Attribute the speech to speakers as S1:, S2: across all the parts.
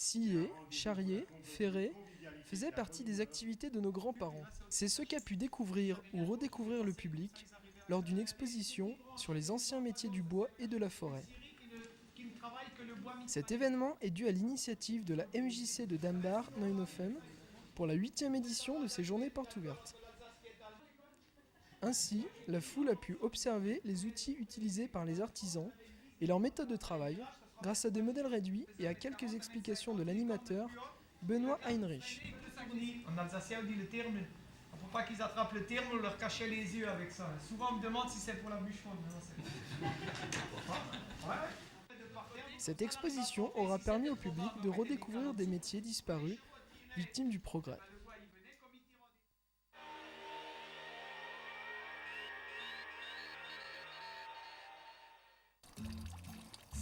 S1: Scier, charrier, ferrer faisaient partie des activités de nos grands-parents. C'est ce qu'a pu découvrir ou redécouvrir le public lors d'une exposition sur les anciens métiers du bois et de la forêt. Cet événement est dû à l'initiative de la MJC de Dambar Neuenhofen pour la 8e édition de ces journées portes ouvertes. Ainsi, la foule a pu observer les outils utilisés par les artisans et leur méthode de travail grâce à des modèles réduits et à quelques explications de l'animateur Benoît Heinrich.
S2: En alsacien, on dit le terme. Pour pas qu'ils attrapent le terme, on leur cachait les yeux avec ça. Souvent, on me demande si c'est pour la bûcheronne.
S1: Cette exposition aura permis au public de redécouvrir des métiers disparus, victimes du progrès.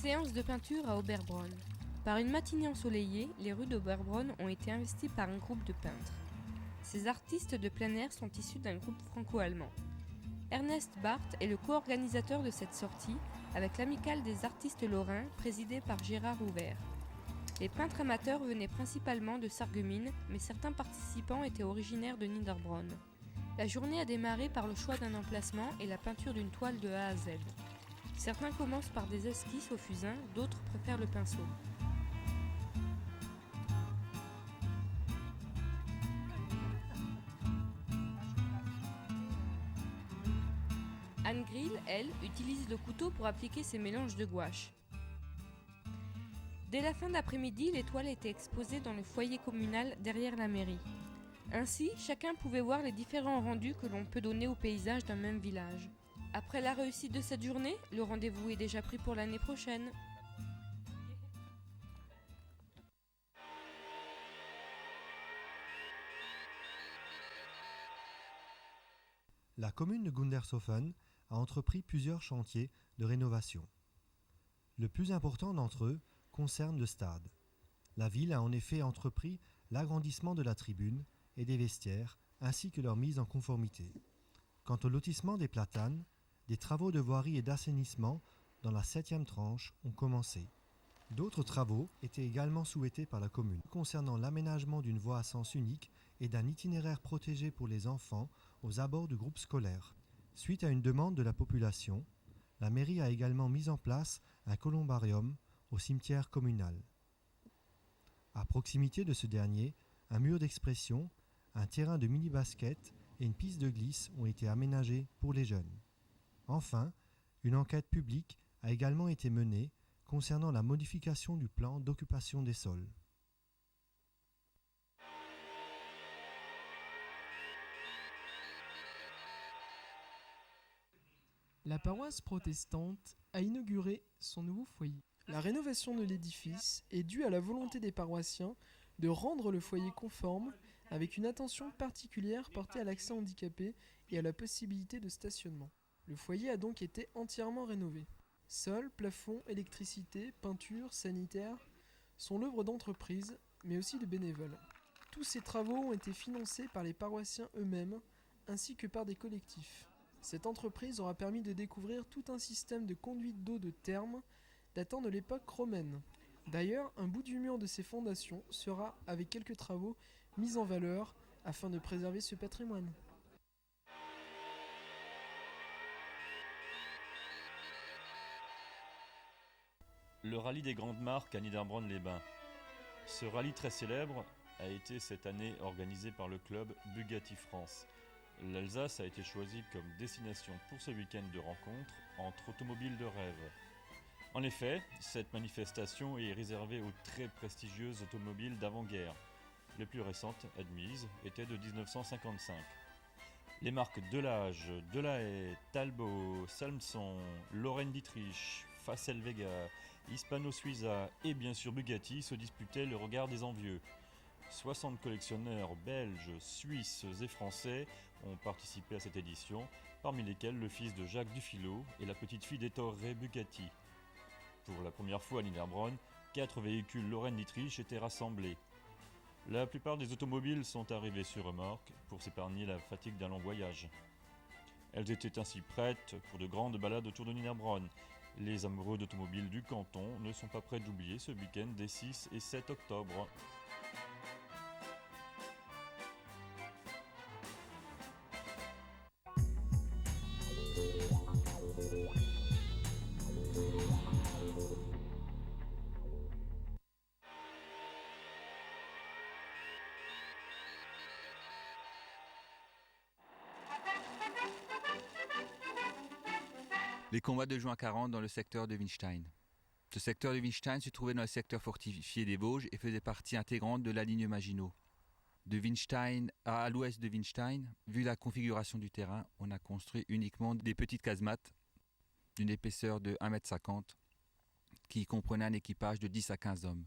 S3: Séance de peinture à Oberbronn. Par une matinée ensoleillée, les rues d'Oberbronn ont été investies par un groupe de peintres. Ces artistes de plein air sont issus d'un groupe franco-allemand. Ernest Barth est le co-organisateur de cette sortie avec l'Amicale des artistes lorrains présidée par Gérard Ouvert. Les peintres amateurs venaient principalement de Sarreguemines, mais certains participants étaient originaires de Niederbronn. La journée a démarré par le choix d'un emplacement et la peinture d'une toile de A à Z. Certains commencent par des esquisses au fusain, d'autres préfèrent le pinceau. Anne Grill, elle, utilise le couteau pour appliquer ses mélanges de gouache. Dès la fin d'après-midi, les toiles étaient exposées dans le foyer communal derrière la mairie. Ainsi, chacun pouvait voir les différents rendus que l'on peut donner au paysage d'un même village. Après la réussite de cette journée, le rendez-vous est déjà pris pour l'année prochaine.
S4: La commune de Gundershofen a entrepris plusieurs chantiers de rénovation. Le plus important d'entre eux concerne le stade. La ville a en effet entrepris l'agrandissement de la tribune et des vestiaires, ainsi que leur mise en conformité. Quant au lotissement des Platanes, des travaux de voirie et d'assainissement dans la 7e tranche ont commencé. D'autres travaux étaient également souhaités par la commune, concernant l'aménagement d'une voie à sens unique et d'un itinéraire protégé pour les enfants aux abords du groupe scolaire. Suite à une demande de la population, la mairie a également mis en place un columbarium au cimetière communal. À proximité de ce dernier, un mur d'expression, un terrain de mini-basket et une piste de glisse ont été aménagés pour les jeunes. Enfin, une enquête publique a également été menée concernant la modification du plan d'occupation des sols.
S1: La paroisse protestante a inauguré son nouveau foyer. La rénovation de l'édifice est due à la volonté des paroissiens de rendre le foyer conforme avec une attention particulière portée à l'accès handicapé et à la possibilité de stationnement. Le foyer a donc été entièrement rénové. Sol, plafond, électricité, peinture, sanitaire sont l'œuvre d'entreprises, mais aussi de bénévoles. Tous ces travaux ont été financés par les paroissiens eux-mêmes, ainsi que par des collectifs. Cette entreprise aura permis de découvrir tout un système de conduite d'eau de thermes datant de l'époque romaine. D'ailleurs, un bout du mur de ces fondations sera, avec quelques travaux, mis en valeur afin de préserver ce patrimoine.
S5: Le rallye des grandes marques à Niederbronn-les-Bains. Ce rallye très célèbre a été cette année organisé par le club Bugatti France. L'Alsace a été choisie comme destination pour ce week-end de rencontre entre automobiles de rêve. En effet, cette manifestation est réservée aux très prestigieuses automobiles d'avant-guerre. Les plus récentes admises étaient de 1955. Les marques Delage, Delahaye, Talbot, Salmson, Lorraine Dietrich, Facel Vega, Hispano Suiza et bien sûr Bugatti se disputaient le regard des envieux. 60 collectionneurs belges, suisses et français ont participé à cette édition, parmi lesquels le fils de Jacques Dufilot et la petite-fille d'Ettore Bugatti. Pour la première fois à Niederbronn, 4 véhicules Lorraine Dietrich étaient rassemblés. La plupart des automobiles sont arrivées sur remorque pour s'épargner la fatigue d'un long voyage. Elles étaient ainsi prêtes pour de grandes balades autour de Niederbronn. Les amoureux d'automobiles du canton ne sont pas prêts d'oublier ce week-end des 6 et 7 octobre.
S6: Les combats de juin 40 dans le secteur de Winstein. Ce secteur de Winstein se trouvait dans le secteur fortifié des Vosges et faisait partie intégrante de la ligne Maginot. De Winstein à l'ouest de Winstein, vu la configuration du terrain, on a construit uniquement des petites casemates d'une épaisseur de 1,50 m qui comprenaient un équipage de 10 à 15 hommes.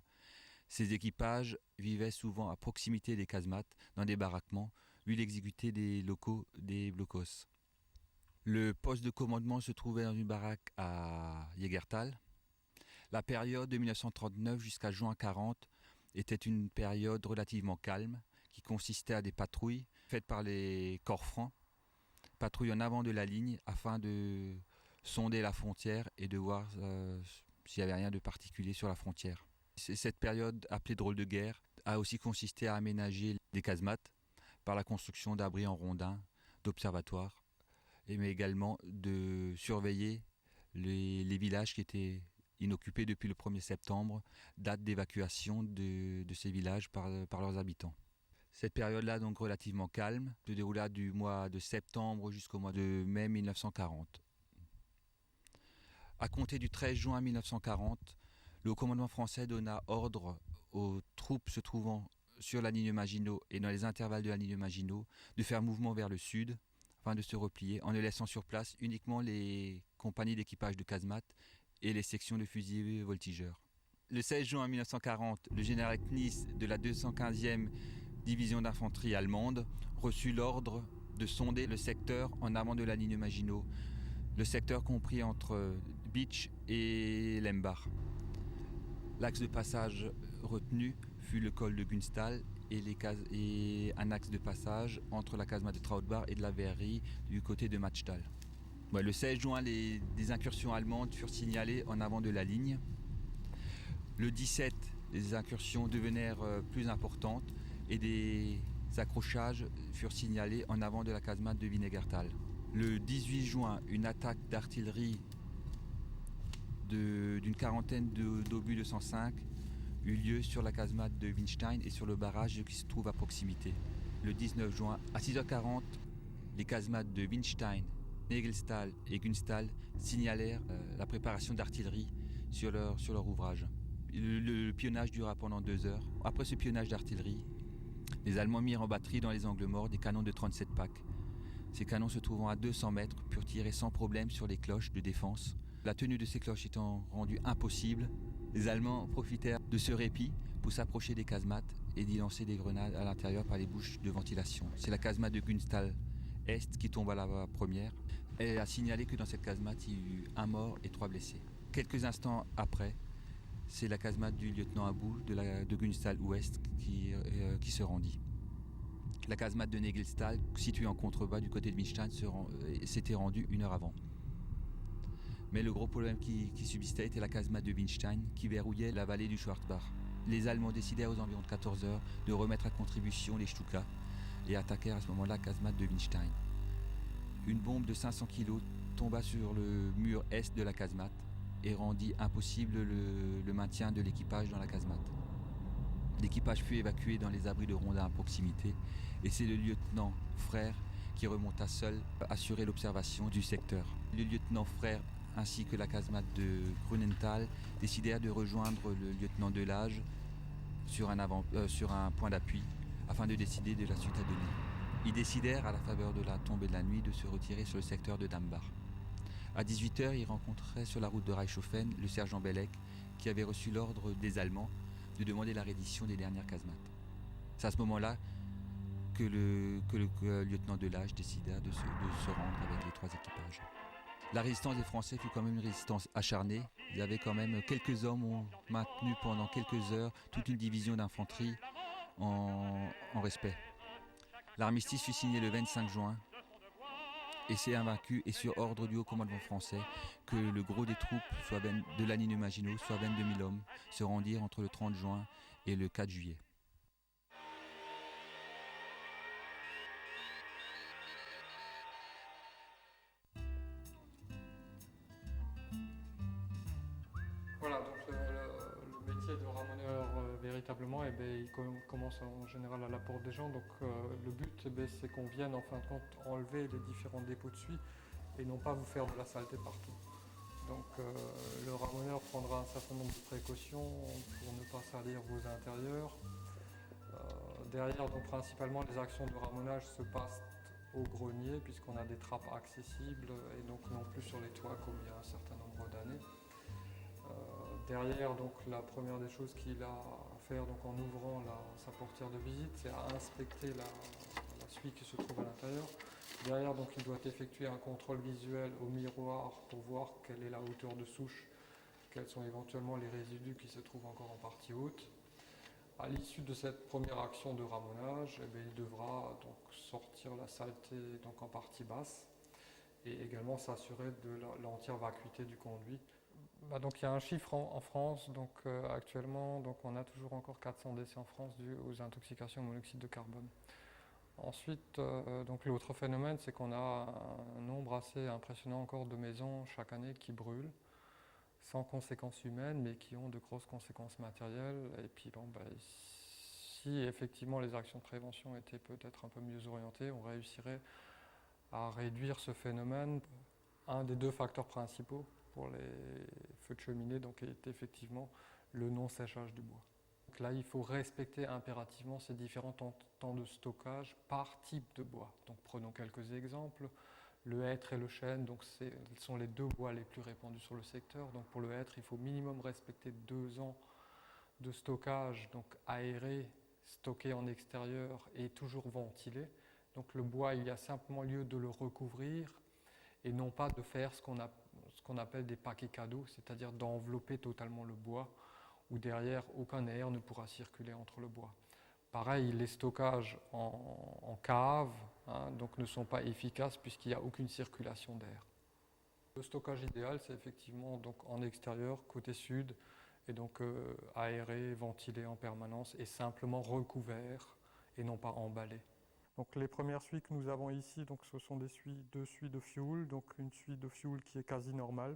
S6: Ces équipages vivaient souvent à proximité des casemates, dans des baraquements, vu l'exiguïté des locaux des blocos. Le poste de commandement se trouvait dans une baraque à Jägertal. La période de 1939 jusqu'à juin 40 était une période relativement calme qui consistait à des patrouilles faites par les corps francs, patrouilles en avant de la ligne afin de sonder la frontière et de voir s'il n'y avait rien de particulier sur la frontière. Cette période, appelée drôle de guerre, a aussi consisté à aménager des casemates par la construction d'abris en rondins, d'observatoires, mais également de surveiller les villages qui étaient inoccupés depuis le 1er septembre, date d'évacuation de ces villages par leurs habitants. Cette période-là, donc relativement calme, se déroula du mois de septembre jusqu'au mois de mai 1940. À compter du 13 juin 1940, le commandement français donna ordre aux troupes se trouvant sur la ligne Maginot et dans les intervalles de la ligne Maginot de faire mouvement vers le sud, afin de se replier, en ne laissant sur place uniquement les compagnies d'équipage de casemate et les sections de fusiliers voltigeurs. Le 16 juin 1940, le général Knies de la 215e division d'infanterie allemande reçut l'ordre de sonder le secteur en avant de la ligne Maginot, le secteur compris entre Bitsch et Lembach. L'axe de passage retenu fut le col de Gunstal et un axe de passage entre la casemate de Trautbach et de la Verrerie du côté de Matschtal. Le 16 juin, des incursions allemandes furent signalées en avant de la ligne. Le 17, les incursions devinrent plus importantes et des accrochages furent signalés en avant de la casemate de Wienergertal. Le 18 juin, une attaque d'artillerie d'une quarantaine d'obus de 105 eut lieu sur la casemate de Winstein et sur le barrage qui se trouve à proximité. Le 19 juin, à 6h40, les casemates de Winstein, Negelstal et Gunstal signalèrent la préparation d'artillerie sur leur ouvrage. Le pionnage dura pendant 2 heures. Après ce pionnage d'artillerie, les Allemands mirent en batterie dans les angles morts des canons de 37 packs. Ces canons se trouvant à 200 mètres purent tirer sans problème sur les cloches de défense. La tenue de ces cloches étant rendue impossible, les Allemands profitèrent de ce répit pour s'approcher des casemates et d'y lancer des grenades à l'intérieur par les bouches de ventilation. C'est la casemate de Gunstal Est qui tomba la première. Elle a signalé que dans cette casemate, il y eut 1 mort et 3 blessés. Quelques instants après, c'est la casemate du lieutenant Abou de Gunstal Ouest qui se rendit. La casemate de Negelstal, située en contrebas du côté de Winstein, s'était rendue 1 heure avant. Mais le gros problème qui subsistait était la casemate de Winstein qui verrouillait la vallée du Schwarzbach. Les Allemands décidèrent aux environs de 14 heures de remettre à contribution les Stuka et attaquèrent à ce moment-là la casemate de Winstein. Une bombe de 500 kg tomba sur le mur est de la casemate et rendit impossible le maintien de l'équipage dans la casemate. L'équipage fut évacué dans les abris de rondins à proximité et c'est le lieutenant Frère qui remonta seul assurer l'observation du secteur. Le lieutenant Frère ainsi que la casemate de Grunenthal décidèrent de rejoindre le lieutenant Delage sur un point d'appui afin de décider de la suite à donner. Ils décidèrent, à la faveur de la tombée de la nuit, de se retirer sur le secteur de Dambach. À 18h, ils rencontraient sur la route de Reichshofen le sergent Bellec qui avait reçu l'ordre des Allemands de demander la reddition des dernières casemates. C'est à ce moment-là que le lieutenant Delage décida de se rendre avec les 3 équipages. La résistance des Français fut quand même une résistance acharnée. Il y avait quand même quelques hommes ont maintenu pendant quelques heures toute une division d'infanterie en respect. L'armistice fut signé le 25 juin et c'est invaincu et sur ordre du haut commandement français que le gros des troupes de la ligne Maginot, soit 22 000 hommes, se rendirent entre le 30 juin et le 4 juillet.
S7: Voilà, donc le métier de ramoneur véritablement, il commence en général à la porte des gens. Donc le but, c'est qu'on vienne en fin de compte enlever les différents dépôts de suie et non pas vous faire de la saleté partout. Donc le ramoneur prendra un certain nombre de précautions pour ne pas salir vos intérieurs. Derrière, donc principalement, les actions de ramonage se passent au grenier puisqu'on a des trappes accessibles et donc non plus sur les toits comme il y a un certain nombre d'années. Derrière, donc, la première des choses qu'il a à faire donc, en ouvrant sa portière de visite, c'est à inspecter la suie qui se trouve à l'intérieur. Derrière, donc, il doit effectuer un contrôle visuel au miroir pour voir quelle est la hauteur de souche, quels sont éventuellement les résidus qui se trouvent encore en partie haute. À l'issue de cette première action de ramonage, il devra donc, sortir la saleté donc, en partie basse et également s'assurer de l'entière vacuité du conduit. Donc il y a un chiffre en France, donc actuellement donc on a toujours encore 400 décès en France dus aux intoxications au monoxyde de carbone. Ensuite, donc l'autre phénomène, c'est qu'on a un nombre assez impressionnant encore de maisons chaque année qui brûlent, sans conséquences humaines, mais qui ont de grosses conséquences matérielles. Et puis si effectivement les actions de prévention étaient peut-être un peu mieux orientées, on réussirait à réduire ce phénomène. Un des deux facteurs principaux pour les feux de cheminée donc, est effectivement le non-séchage du bois. Donc là, il faut respecter impérativement ces différents temps de stockage par type de bois. Donc, prenons quelques exemples. Le hêtre et le chêne sont les deux bois les plus répandus sur le secteur. Donc, pour le hêtre, il faut minimum respecter 2 ans de stockage, donc aéré, stocké en extérieur et toujours ventilé. Donc, le bois, il y a simplement lieu de le recouvrir et non pas de faire ce qu'on appelle des paquets cadeaux, c'est-à-dire d'envelopper totalement le bois, où derrière aucun air ne pourra circuler entre le bois. Pareil, les stockages en cave donc ne sont pas efficaces puisqu'il n'y a aucune circulation d'air. Le stockage idéal, c'est effectivement donc, en extérieur, côté sud, et donc aéré, ventilé en permanence et simplement recouvert et non pas emballé. Donc les premières suies que nous avons ici, donc ce sont deux suies de fioul, donc une suie de fioul qui est quasi normale,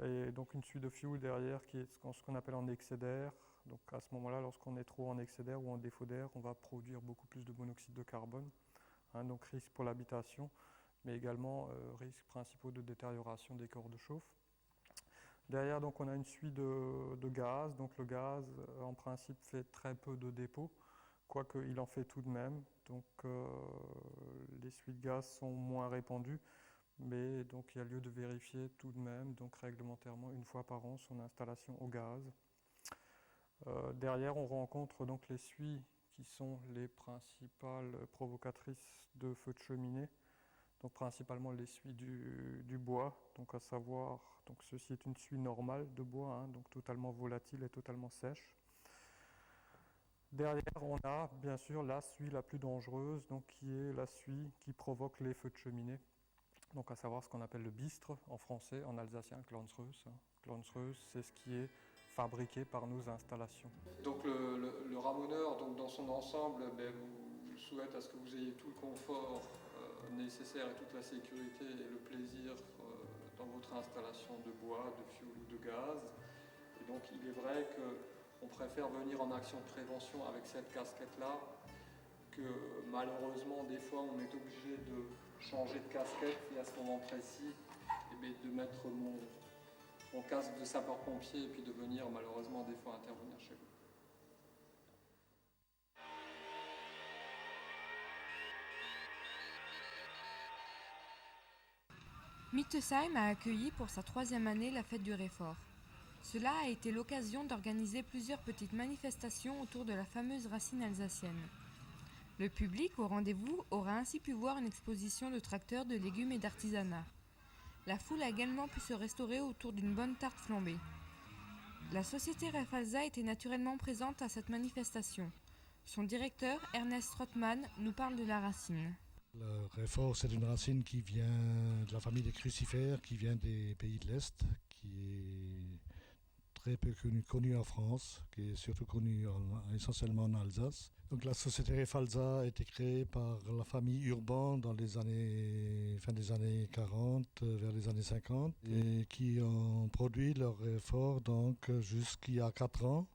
S7: et donc une suie de fioul derrière qui est ce qu'on appelle en excès d'air. Donc à ce moment-là, lorsqu'on est trop en excès d'air ou en défaut d'air, on va produire beaucoup plus de monoxyde de carbone, donc risque pour l'habitation, mais également risques principaux de détérioration des corps de chauffe. Derrière, donc, on a une suie de gaz, donc le gaz en principe fait très peu de dépôts, quoique il en fait tout de même. Donc les suies de gaz sont moins répandues, mais donc il y a lieu de vérifier tout de même, donc réglementairement une fois par an, son installation au gaz. Derrière, on rencontre donc les suies qui sont les principales provocatrices de feux de cheminée, donc principalement les suies du bois, donc à savoir, donc ceci est une suie normale de bois, donc totalement volatile et totalement sèche. Derrière, on a bien sûr la suie la plus dangereuse, donc qui est la suie qui provoque les feux de cheminée, donc à savoir ce qu'on appelle le bistre en français, en alsacien, Glanzreus. Glanzreus, c'est ce qui est fabriqué par nos installations. Donc le ramoneur, donc dans son ensemble, vous souhaite à ce que vous ayez tout le confort nécessaire et toute la sécurité et le plaisir dans votre installation de bois, de fioul ou de gaz. Et donc il est vrai qu'on préfère venir en action de prévention avec cette casquette-là, que malheureusement des fois on est obligé de changer de casquette et à ce moment précis de mettre mon casque de sapeur-pompier et puis de venir malheureusement des fois intervenir chez vous.
S3: Mittesheim a accueilli pour sa 3e année la fête du Réfort. Cela a été l'occasion d'organiser plusieurs petites manifestations autour de la fameuse racine alsacienne. Le public au rendez-vous aura ainsi pu voir une exposition de tracteurs, de légumes et d'artisanat. La foule a également pu se restaurer autour d'une bonne tarte flambée. La société Refalsa était naturellement présente à cette manifestation. Son directeur, Ernest Rothman, nous parle de la racine.
S8: Le réfort, c'est une racine qui vient de la famille des crucifères, qui vient des pays de l'Est, qui est très peu connu en France, qui est surtout connu essentiellement en Alsace. Donc la société Refalsa a été créée par la famille Urban dans les années, fin des années 40, vers les années 50, et qui ont produit leur réfort donc jusqu'il y a 4 ans,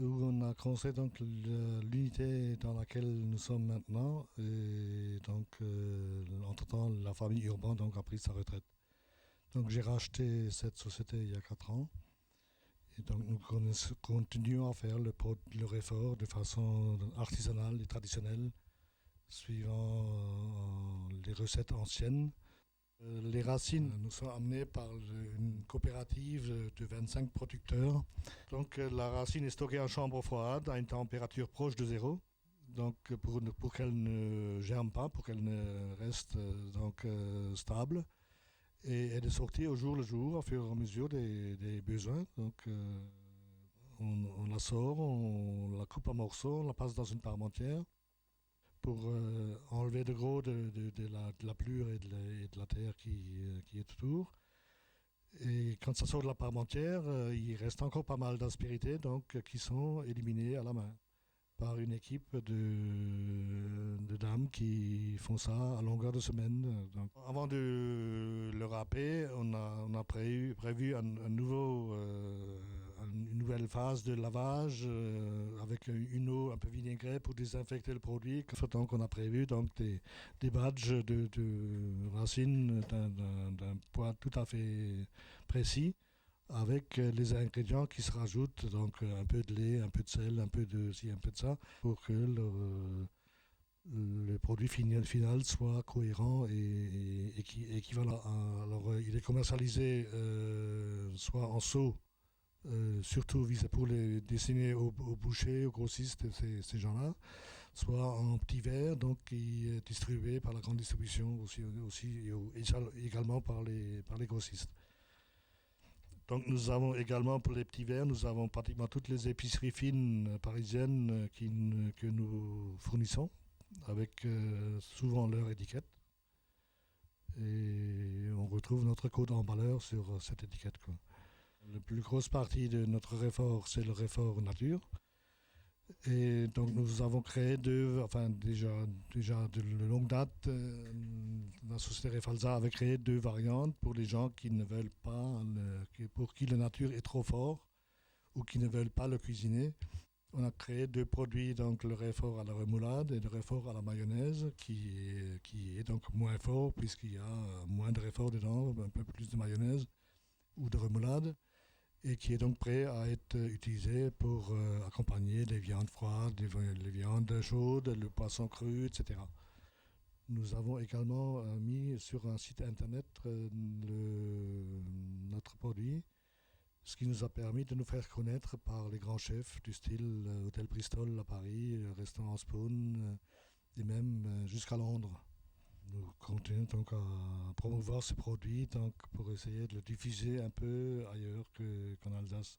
S8: où on a construit donc l'unité dans laquelle nous sommes maintenant, et donc entre-temps la famille Urban donc a pris sa retraite. Donc j'ai racheté cette société il y a 4 ans. Et donc nous continuons à faire le réfort de façon artisanale et traditionnelle, suivant les recettes anciennes. Les racines nous sont amenées par une coopérative de 25 producteurs. Donc la racine est stockée en chambre froide à une température proche de zéro. Donc pour qu'elle ne germe pas, pour qu'elle ne reste stable. Et elle est sortie au jour le jour, au fur et à mesure des besoins. Donc, on la sort, on la coupe en morceaux, on la passe dans une parmentière pour enlever le gros de la plure et de la terre qui est autour. Et quand ça sort de la parmentière, il reste encore pas mal d'aspérités donc, qui sont éliminées à la main par une équipe de dames qui font ça à longueur de semaine. Donc, avant de le râper, on a prévu une nouvelle phase de lavage avec une eau un peu vinaigrée pour désinfecter le produit. Donc on a prévu donc, des badges de racines d'un poids tout à fait précis, avec les ingrédients qui se rajoutent, donc un peu de lait, un peu de sel, un peu de ci, un peu de ça, pour que le produit final soit cohérent et équivalent. Alors il est commercialisé soit en seau, surtout pour les destiner aux bouchers, aux grossistes, ces gens-là, soit en petits verres, donc qui est distribué par la grande distribution aussi et également par les grossistes. Donc nous avons également pour les petits verres, nous avons pratiquement toutes les épiceries fines parisiennes que nous fournissons, avec souvent leur étiquette. Et on retrouve notre code emballeur sur cette étiquette, quoi. La plus grosse partie de notre réfort, c'est le réfort nature. Et donc nous avons créé déjà de longue date, la société Refalsa avait créé 2 variantes pour les gens qui ne veulent pas, pour qui la nature est trop fort ou qui ne veulent pas le cuisiner. On a créé 2 produits, donc le réfort à la remoulade et le réfort à la mayonnaise, qui est donc moins fort puisqu'il y a moins de réfort dedans, un peu plus de mayonnaise ou de remoulade, et qui est donc prêt à être utilisé pour accompagner les viandes froides, les viandes chaudes, le poisson cru, etc. Nous avons également mis sur un site internet notre produit, ce qui nous a permis de nous faire connaître par les grands chefs du style Hôtel Bristol à Paris, Restaurant Spoon, et même jusqu'à Londres. Nous continuons donc à promouvoir ce produit donc, pour essayer de le diffuser un peu ailleurs qu'en Alsace.